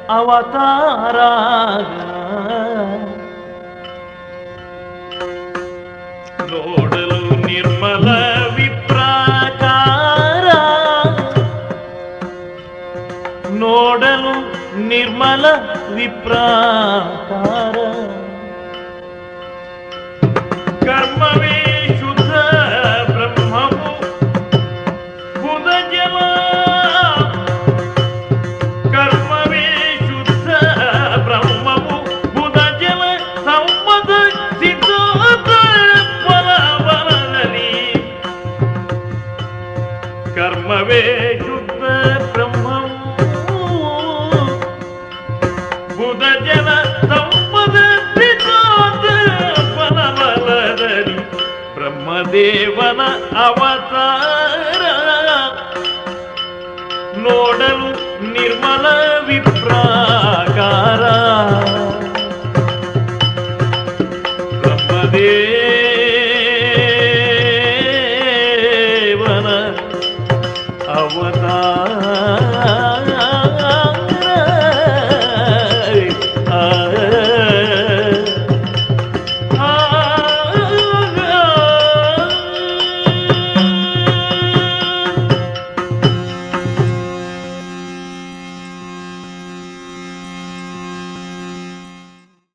ಅವತಾರ ನೋಡಲು ನಿರ್ಮಲ ವಿಪ್ರಾಕಾರ ನೋಡಲು ನಿರ್ಮಲ ವಿಪ್ರಾಕಾರ ಕರ್ಮವೇ ಶುದ್ಧ ಬ್ರಹ್ಮವು ಬುಧ ಜವ ಕರ್ಮವೇ ಶುದ್ಧ ಬ್ರಹ್ಮವು ಬುಧ ಜವ ಸಂವದ ಸಿದ್ಧಾಂತ ಫಲವಲದಲ್ಲಿ ಕರ್ಮವೇ ಶುದ್ಧ ಬ್ರಹ್ಮವು ಬುಧ ಜವ ಸಂವದ ಸಿದ್ಧಾಂತ ಫಲವಲದಲ್ಲಿ ಬ್ರಹ್ಮದೇವನ ಅವತಾರ ನೋಡಲು ನಿರ್ಮಲ ವಿಪ್ರಾಕಾರ ಬ್ರಹ್ಮದೇವನ ಅವತಾರ